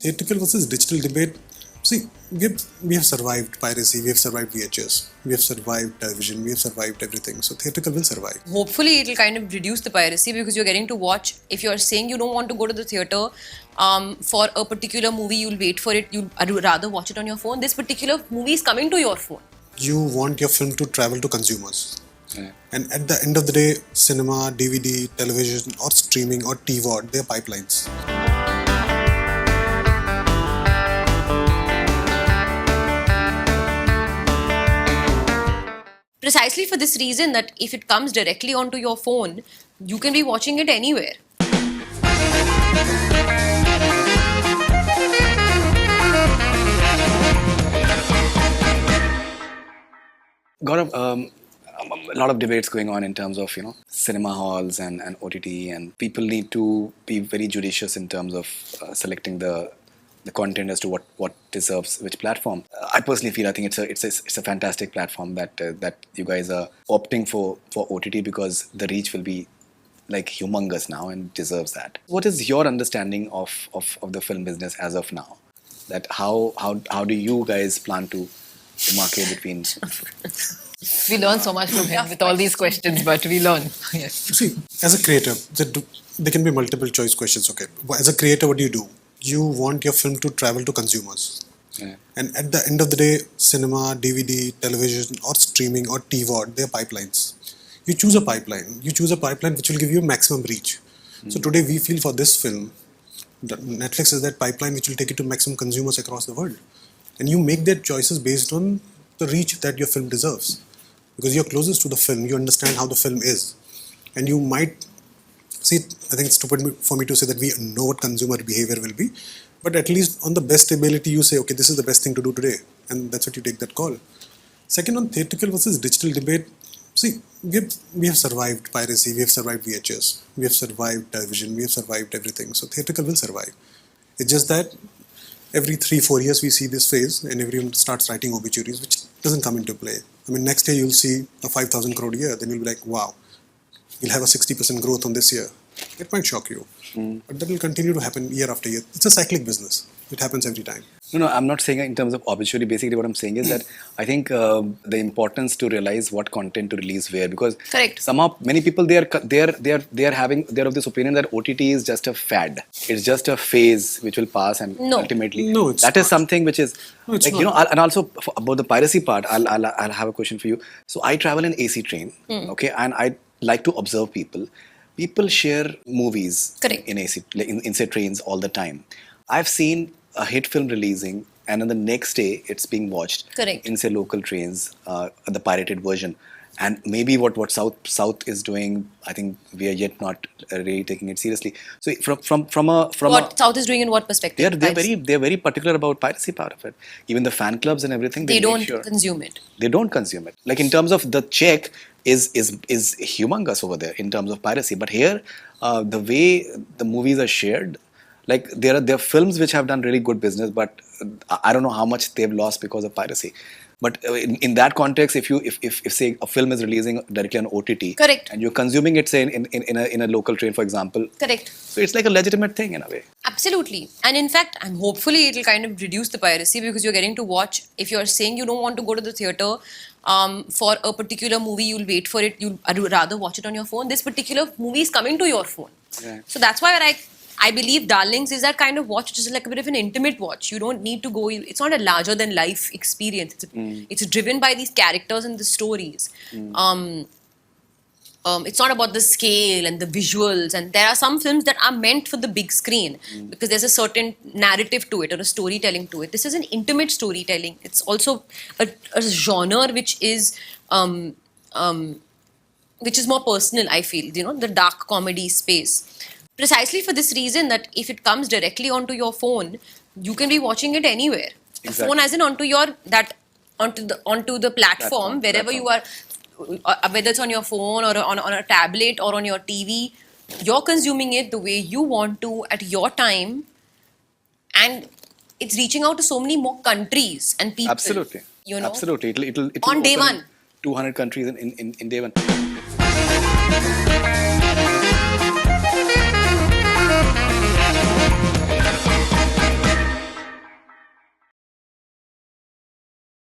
Theatrical versus digital debate. See, we have survived piracy, we have survived VHS, we have survived television, we have survived everything. So theatrical will survive. Hopefully, it'll kind of reduce the piracy because you're getting to watch. If you're saying you don't want to go to the theater for a particular movie, you'll wait for it. I'd rather watch it on your phone. This particular movie is coming to your phone. You want your film to travel to consumers. Yeah. And at the end of the day, cinema, DVD, television, or streaming, or TVOD, they're pipelines. Precisely for this reason that if it comes directly onto your phone, you can be watching it anywhere. Gaurav, a lot of debates going on in terms of cinema halls and OTT, and people need to be very judicious in terms of selecting the content as to what deserves which platform. I personally feel I think it's a fantastic platform that you guys are opting for OTT because the reach will be like humongous now and deserves that. What is your understanding of the film business as of now? That how do you guys plan to market between? We learn so much from him with all these questions, but we learn. Yes. See, as a creator, there can be multiple choice questions. Okay, as a creator, what do? You want your film to travel to consumers. Yeah. And at the end of the day, cinema, DVD, television, or streaming, or TVOD, they're pipelines. You choose a pipeline. You choose a pipeline which will give you maximum reach. So today we feel for this film, Netflix is that pipeline which will take it to maximum consumers across the world. And you make their choices based on the reach that your film deserves. Because you're closest to the film, you understand how the film is. And you might see, I think it's stupid for me to say that we know what consumer behavior will be, but at least on the best ability, you say, okay, this is the best thing to do today. And that's what you take that call. Second, on theatrical versus digital debate, see, we have survived piracy, we have survived VHS, we have survived television, we have survived everything. So theatrical will survive. It's just that every 3-4 years we see this phase and everyone starts writing obituaries, which doesn't come into play. I mean, next year you'll see a 5,000 crore year, then you'll be like, wow, we'll have a 60% growth on this year. It might shock you. But that will continue to happen year after year. It's a cyclic business. It happens every time. No, I'm not saying in terms of obituary. Basically, what I'm saying is that I think the importance to realize what content to release where, because correct. Somehow many people they're of this opinion that OTT is just a fad. It's just a phase which will pass, and ultimately that is something which is like and also about the piracy part. I'll have a question for you. So I travel in AC train, okay, and I like to observe people. People share movies in AC in say trains all the time. I've seen a hit film releasing, and on the next day it's being watched in say local trains, the pirated version. And maybe what South is doing, I think we are yet not really taking it seriously. So from what South is doing in what perspective? They're very particular about piracy part of it. Even the fan clubs and everything, they don't consume it. They don't consume it. Like in terms of the check is humongous over there in terms of piracy. But here, the way the movies are shared, like there are films which have done really good business, but I don't know how much they've lost because of piracy. But in that context, if say a film is releasing directly on OTT, and you're consuming it say in a local train, for example, so it's like a legitimate thing in a way. Absolutely, and in fact, hopefully it'll kind of reduce the piracy because you're getting to watch. If you're saying you don't want to go to the theater for a particular movie, you'll wait for it. I'd rather watch it on your phone. This particular movie is coming to your phone, so that's why I believe Darlings is that kind of watch, which is like a bit of an intimate watch. You don't need to go, it's not a larger than life experience. It's driven by these characters and the stories. It's not about the scale and the visuals, and there are some films that are meant for the big screen because there's a certain narrative to it or a storytelling to it. This is an intimate storytelling. It's also a genre which is more personal, I feel, the dark comedy space. Precisely for this reason that if it comes directly onto your phone, you can be watching it anywhere. The phone as in onto the platform, wherever you are, whether it's on your phone or on a tablet or on your TV, you're consuming it the way you want to at your time, and it's reaching out to so many more countries and people. Absolutely. Absolutely. It'll on day one. 200 countries in day one.